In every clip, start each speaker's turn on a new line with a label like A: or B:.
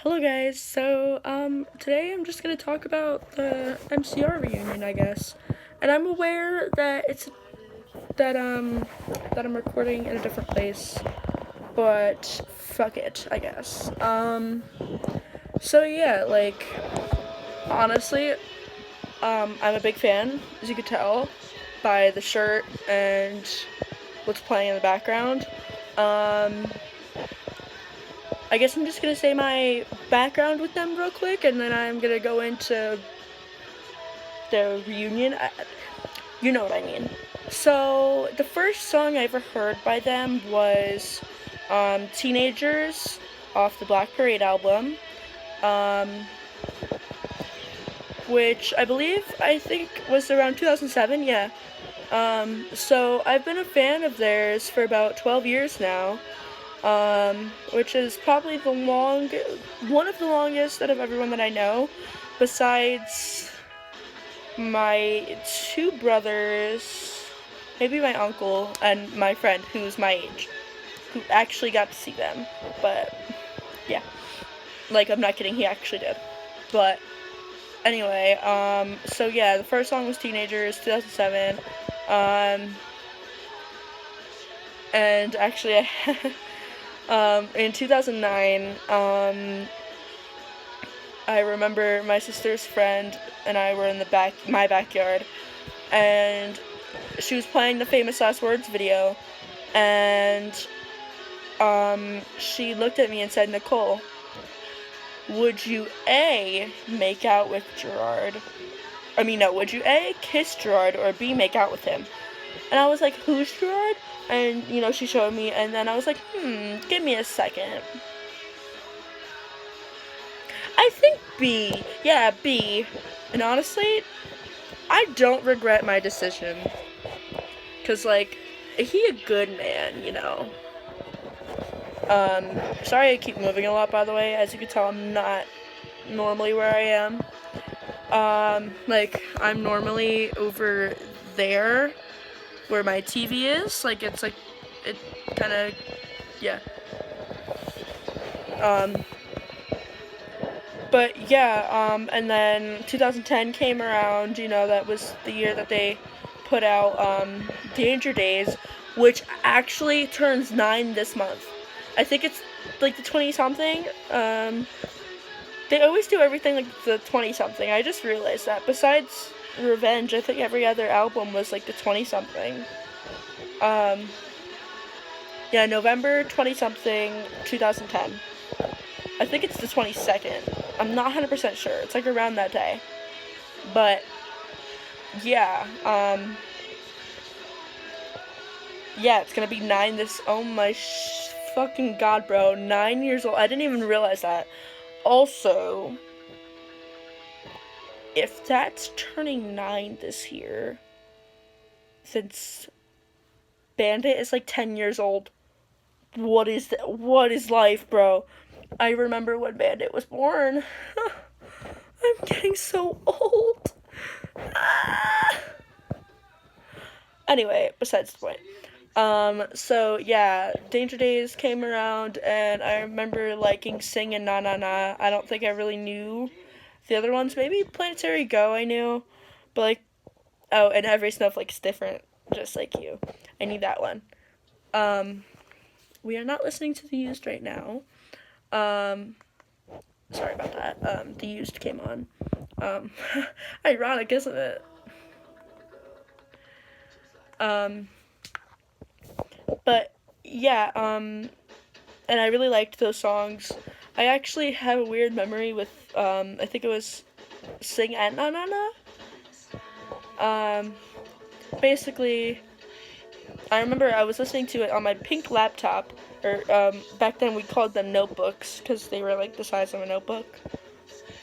A: Hello guys. Today I'm just gonna talk about the MCR reunion, I guess. And I'm aware that that I'm recording in a different place, but fuck it, I guess. So yeah, like honestly, I'm a big fan, as you could tell by the shirt and what's playing in the background. Um, I guess I'm just gonna say my background with them real quick, and then I'm gonna go into the reunion. You know what I mean. So the first song I ever heard by them was "Teenagers" off the Black Parade album, um, which I think was around 2007. Yeah. So I've been a fan of theirs for about 12 years now. Which is probably one of the longest out of everyone that I know, besides my two brothers, maybe my uncle, and my friend who's my age, who actually got to see them. But yeah, like I'm not kidding, he actually did. But anyway, so yeah, the first song was "Teenagers," 2007. Um, and actually, in 2009, I remember my sister's friend and I were in my backyard, and she was playing the Famous Last Words video, and she looked at me and said, "Nicole, would you A, make out with Gerard? I mean, no, would you A, kiss Gerard, or B, make out with him?" And I was like, "Who's Gerard?" And, she showed me, and then I was like, give me a second. I think B. Yeah, B. And honestly, I don't regret my decision. Because, like, he a good man. Sorry I keep moving a lot, by the way. As you can tell, I'm not normally where I am. I'm normally over there where my TV is. It kind of, yeah. But yeah, and then 2010 came around, that was the year that they put out Danger Days, which actually turns 9 this month. I think it's like the 20 something. They always do everything like the 20 something. I just realized that. Besides Revenge, I think every other album was like the 20 something. Yeah, November 20 something, 2010. I think it's the 22nd. I'm not 100% sure. It's like around that day. But yeah, yeah, it's gonna be 9 this. Oh my fucking god, bro! 9 years old. I didn't even realize that. Also, if that's turning 9 this year, since Bandit is like 10 years old, what is life, bro? I remember when Bandit was born. I'm getting so old. Anyway, besides the point. So yeah, Danger Days came around, and I remember liking Sing and Na Na Na. I don't think I really knew the other ones. Maybe Planetary Go I knew, but oh, and Every Snowflake's Different, just like you. I need that one. We are not listening to The Used right now. Sorry about that. The Used came on. Ironic, isn't it? But yeah, and I really liked those songs. I actually have a weird memory with, I think it was Sing and Na Na Na. Basically, I remember I was listening to it on my pink laptop, or, back then we called them notebooks, because they were, like, the size of a notebook.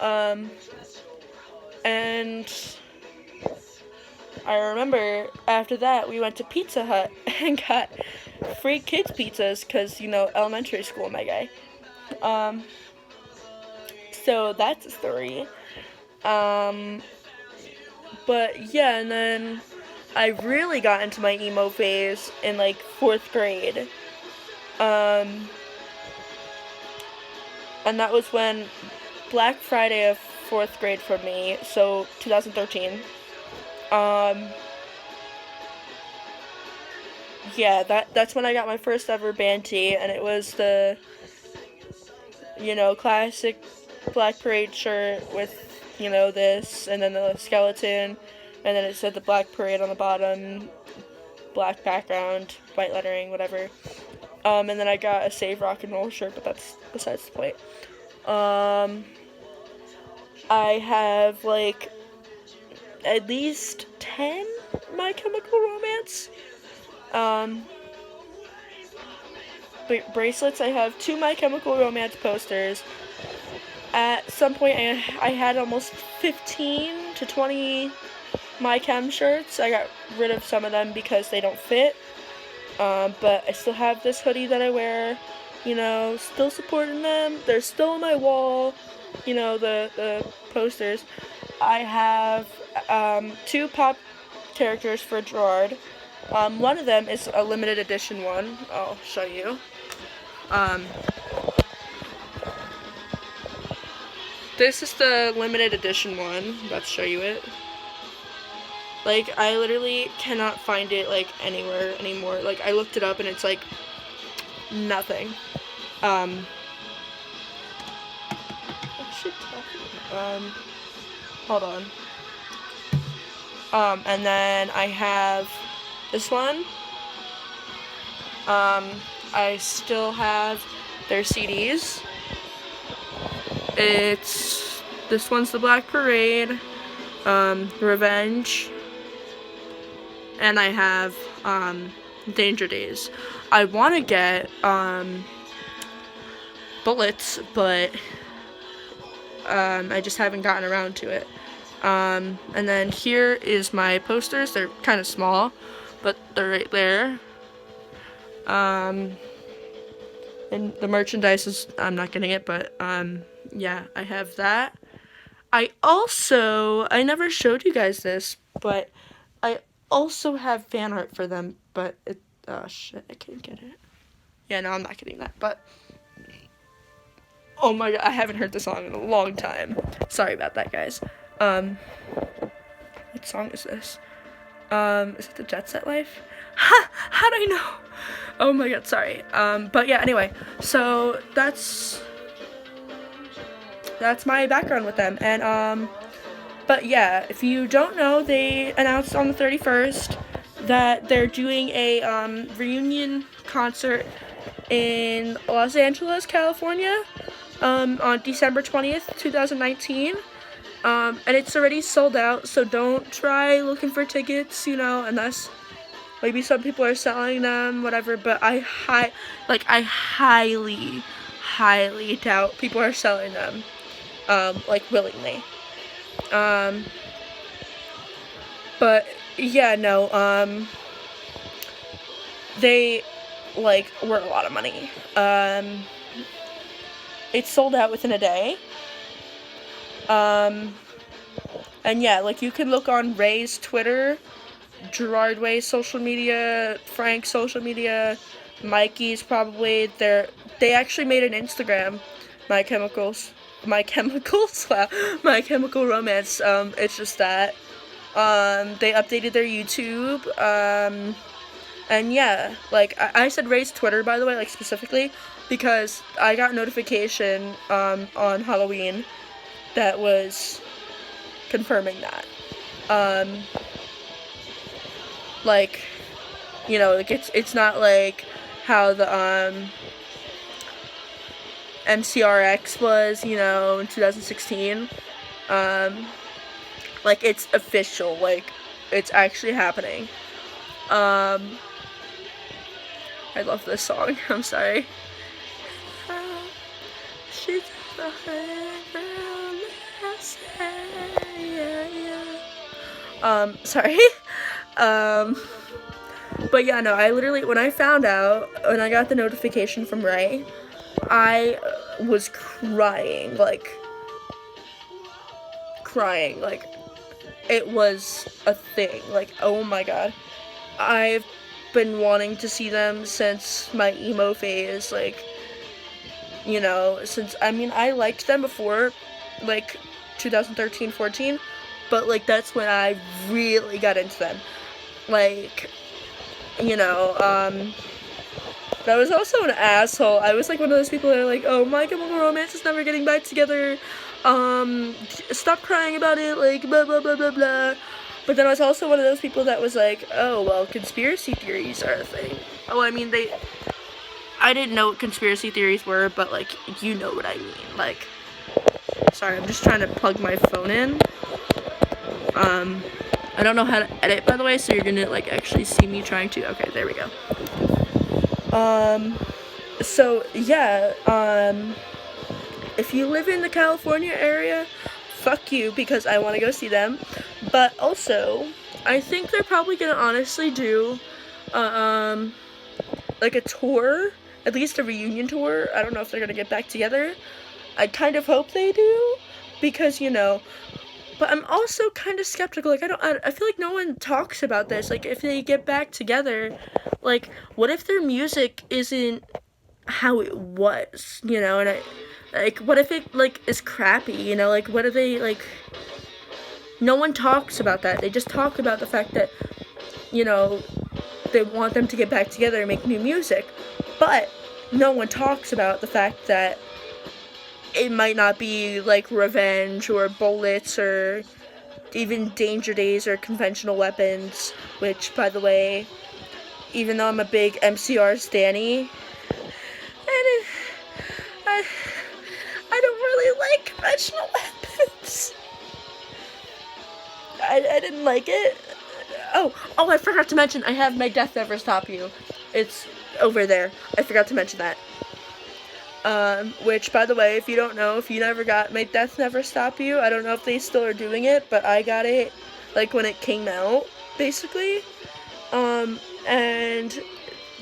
A: And I remember after that we went to Pizza Hut and got free kids pizzas because, elementary school, my guy. So that's a story. But yeah, and then I really got into my emo phase in like 4th grade. and that was when Black Friday of 4th grade for me, so 2013. Yeah, that's when I got my first ever band tee, and it was the, classic Black Parade shirt with, this, and then the skeleton, and then it said the Black Parade on the bottom, black background, white lettering, whatever. And then I got a Save Rock and Roll shirt, but that's besides the point. I have, like, at least 10 My Chemical Romance. Bracelets, I have 2 My Chemical Romance posters. At some point, I had almost 15 to 20 My Chem shirts. I got rid of some of them because they don't fit. But I still have this hoodie that I wear, still supporting them. They're still on my wall, the posters. I have 2 pop characters for Gerard. One of them is a limited edition one. I'll show you. This is the limited edition one. I'm about to show you it. Like, I literally cannot find it, like, anywhere anymore. Like, I looked it up and it's, like, nothing. Hold on. And then I have this one. I still have their CDs. This one's the Black Parade, Revenge, and I have, Danger Days. I want to get, Bullets, but, I just haven't gotten around to it. And then here is my posters. They're kind of small, but they're right there. And the merchandise is, I'm not getting it, but, yeah, I have that. I never showed you guys this, but I also have fan art for them, but oh shit, I can't get it. Yeah, no, I'm not getting that, but, oh my god, I haven't heard the song in a long time. Sorry about that, guys. What song is this? Is it the Jet Set Life? How'd I know? Oh my god, sorry. But yeah, anyway, so that's my background with them, and, but yeah, if you don't know, they announced on the 31st that they're doing a, reunion concert in Los Angeles, California, on December 20th, 2019, and it's already sold out, so don't try looking for tickets, unless maybe some people are selling them, whatever, but I highly, highly doubt people are selling them, like, willingly. But, yeah, no, they, like, were a lot of money. It sold out within a day. And yeah, like, you can look on Ray's Twitter, Gerard Way's social media, Frank's social media, Mikey's probably. They actually made an Instagram, My Chemical Romance. It's just that. They updated their YouTube. And yeah, like, I said Ray's Twitter, by the way, like, specifically, because I got notification, on Halloween that was confirming that. Like, like, it's not like how the, MCRX was, in 2016. Like, it's official, like, it's actually happening. I love this song, I'm sorry. She's the girl, sorry. But yeah, no, I literally, when I got the notification from Ray, I was crying, like, it was a thing, like, oh my god. I've been wanting to see them since my emo phase, like, you know, since, I mean, I liked them before, like, 2013, 14, but, like, that's when I really got into them. Like, you know, I was also an asshole. I was, like, one of those people that are like, oh, My Chemical Romance is never getting back together, stop crying about it, like, blah, blah, blah, blah, blah. But then I was also one of those people that was like, oh, well, conspiracy theories are a thing. Oh, I mean, I didn't know what conspiracy theories were, but, like, you know what I mean. Like, sorry, I'm just trying to plug my phone in. I don't know how to edit, by the way, so you're gonna, like, actually see me trying to. Okay, there we go. So, yeah, if you live in the California area, fuck you, because I want to go see them. But also, I think they're probably gonna honestly do, like a tour, at least a reunion tour. I don't know if they're gonna get back together. I kind of hope they do, because, you know, but I'm also kind of skeptical. Like, I feel like no one talks about this. Like, if they get back together, like, what if their music isn't how it was, you know? And like, what if it, like, is crappy, you know? Like, what if they, like, no one talks about that. They just talk about the fact that, you know, they want them to get back together and make new music. But no one talks about the fact that it might not be, like, Revenge or Bullets or even Danger Days or Conventional Weapons, which, by the way, even though I'm a big MCR stanny, I don't really like Conventional Weapons. I didn't like it. Oh, I forgot to mention, I have My Death Never Stop You. It's over there. I forgot to mention that. Which, by the way, if you don't know, if you never got My Death Never Stop You, I don't know if they still are doing it, but I got it, like, when it came out, basically. And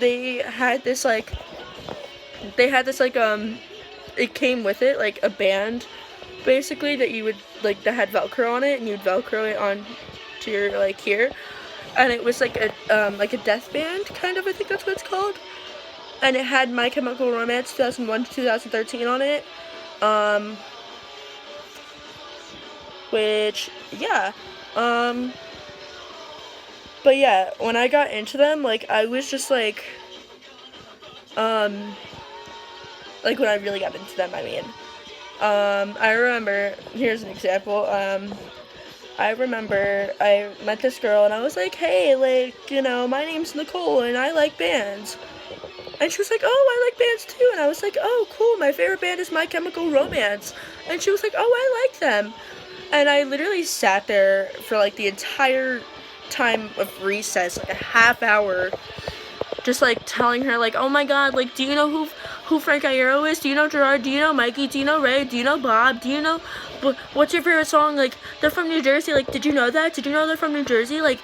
A: they had this, it came with it, like, a band, basically, that you would, like, that had Velcro on it, and you'd Velcro it on to your, like, here. And it was, like, a death band, kind of, I think that's what it's called. And it had My Chemical Romance 2001 to 2013 on it. Which, yeah. But yeah, when I got into them, like, I was just, like, when I really got into them, I mean. I remember, here's an example, I remember I met this girl and I was like, hey, like, you know, my name's Nicole and I like bands. And she was like, oh, I like bands too. And I was like, oh, cool, my favorite band is My Chemical Romance. And she was like, oh, I like them. And I literally sat there for, like, the entire time of recess, like a half hour, just, like, telling her, like, oh my god, like, do you know who Frank Iero is? Do you know Gerard? Do you know Mikey? Do you know Ray? Do you know Bob? Do you know, what's your favorite song? Like, they're from New Jersey. Like, did you know that? Did you know they're from New Jersey? Like,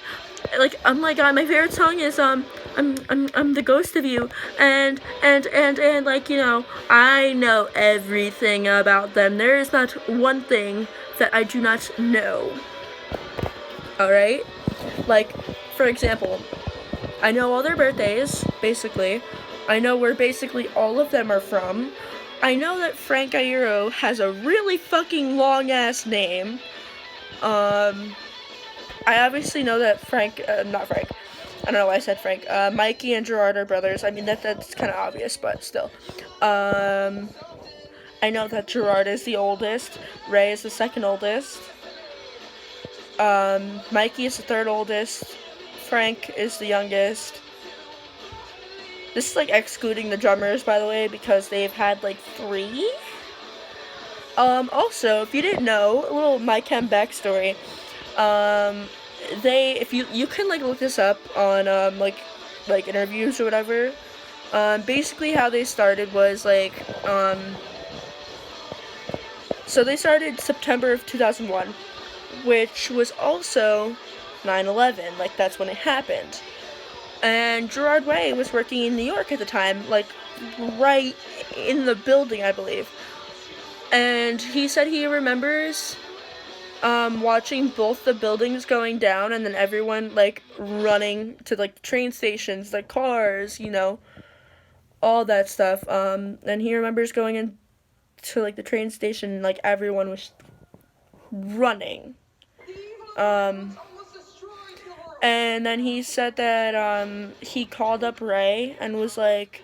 A: oh my god, my favorite song is, I'm the Ghost of You, and, like, you know, I know everything about them. There is not one thing that I do not know. Alright? Like, for example, I know all their birthdays, basically. I know where basically all of them are from. I know that Frank Iero has a really fucking long-ass name. I obviously know that not Frank. I don't know why I said Frank. Mikey and Gerard are brothers. I mean, that's kind of obvious, but still. I know that Gerard is the oldest. Ray is the second oldest. Mikey is the third oldest. Frank is the youngest. This is, like, excluding the drummers, by the way, because they've had, like, 3. Also, if you didn't know, a little My Chem backstory. If you can, like, look this up on, like interviews or whatever. Basically how they started was, like, so they started September of 2001, which was also 9/11, like, that's when it happened. And Gerard Way was working in New York at the time, like, right in the building, I believe. And he said he remembers watching both the buildings going down and then everyone, like, running to, like, train stations, the cars, you know. all that stuff. And he remembers going into like the train station, like everyone was running. And then he said that he called up Ray and was like,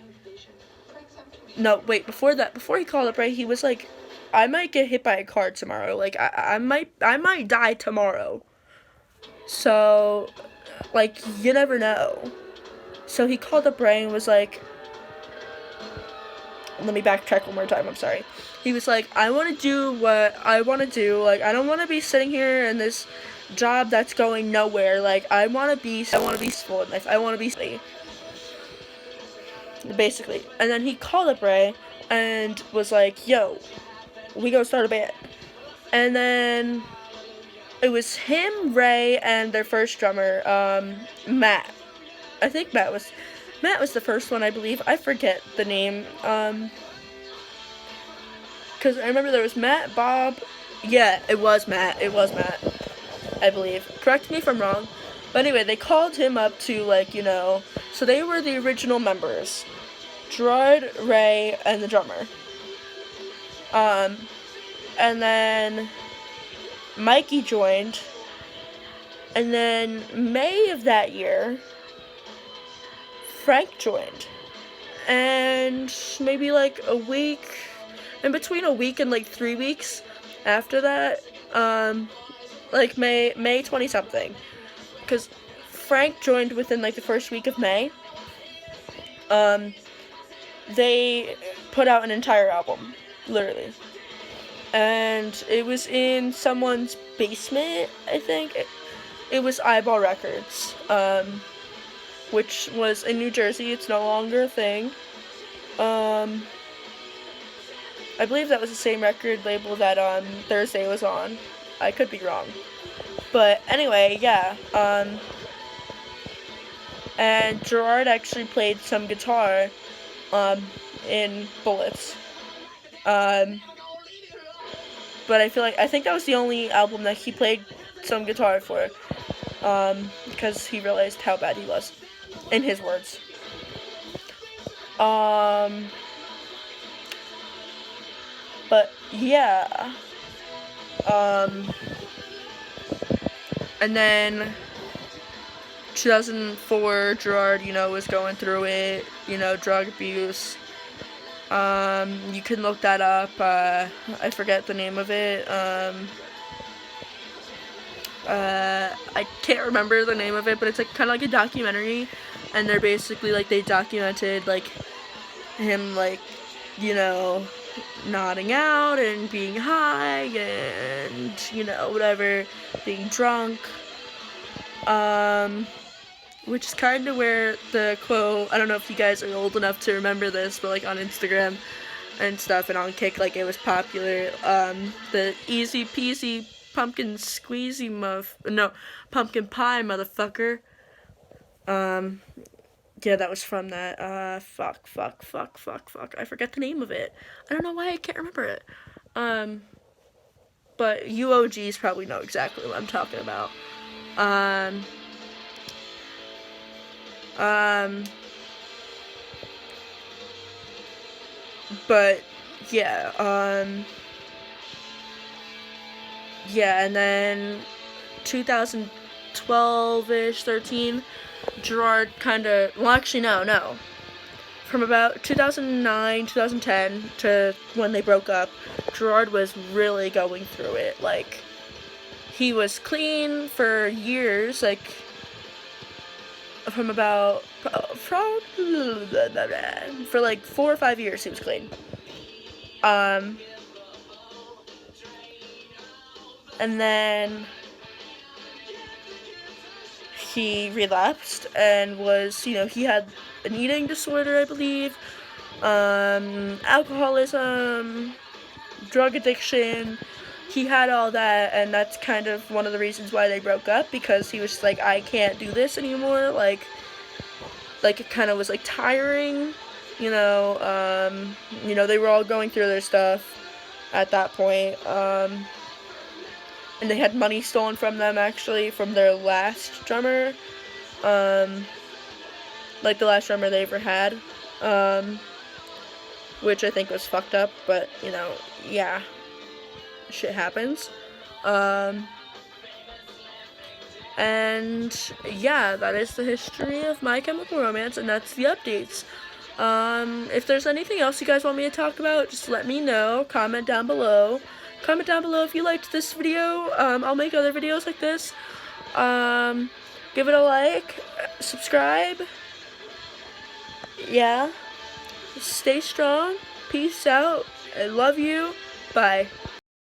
A: no, wait, before he called up Ray, he was like, I might get hit by a car tomorrow. Like I might die tomorrow. So, like, you never know. So he called up Ray and was like, let me backtrack one more time, I'm sorry. He was like, I want to do what I want to do. Like, I don't want to be sitting here in this job that's going nowhere. Like, I want to be peaceful in life. I want to be free. Basically. And then he called up Ray and was like, yo, we gonna start a band. And then it was him, Ray, and their first drummer, Matt. I think Matt was the first one, I believe. I forget the name. Because I remember there was Matt, Bob. Yeah, it was Matt. I believe. Correct me if I'm wrong. But anyway, they called him up to, like, you know, so they were the original members. Gerard, Ray, and the drummer. And then Mikey joined. And then May of that year, Frank joined. And maybe like a week, in between a week and like 3 weeks after that, like May 20-something. Because Frank joined within like the first week of May. They put out an entire album, literally. And it was in someone's basement, I think. It was Eyeball Records, which was in New Jersey. It's no longer a thing. I believe that was the same record label that Thursday was on. I could be wrong. But anyway, yeah. And Gerard actually played some guitar in Bullets. But I think that was the only album that he played some guitar for. Because he realized how bad he was. In his words. But yeah. And then 2004, Gerard, you know, was going through it, you know, drug abuse. You can look that up. I forget the name of it. I can't remember the name of it, but it's like kind of like a documentary, and they're basically like they documented like him, like, you know, nodding out and being high and, you know, whatever, being drunk. Which is kind of where the quote, I don't know if you guys are old enough to remember this, but like on Instagram and stuff and on Kick, like it was popular, the easy peasy pumpkin squeezy pumpkin pie motherfucker. Yeah, that was from that, fuck, I forget the name of it. I don't know why I can't remember it. But UOGs probably know exactly what I'm talking about. But yeah, yeah, and then 2012-ish, 13, Gerard kinda, well actually no. From about 2009, 2010 to when they broke up, Gerard was really going through it. Like, he was clean for years, like, for like 4 or 5 years he was clean. And then he relapsed and was, you know, he had an eating disorder, I believe, alcoholism, drug addiction. He had all that, and that's kind of one of the reasons why they broke up, because he was just like, I can't do this anymore. Like it kind of was like tiring, you know. They were all going through their stuff at that point, and they had money stolen from them, actually, from their last drummer, like the last drummer they ever had. which I think was fucked up, but, you know, yeah, shit happens. And yeah, that is the history of My Chemical Romance, and that's the updates. If there's anything else you guys want me to talk about, just let me know. Comment down below. Comment down below if you liked this video. I'll make other videos like this. Give it a like. Subscribe. Yeah. Stay strong. Peace out. I love you. Bye.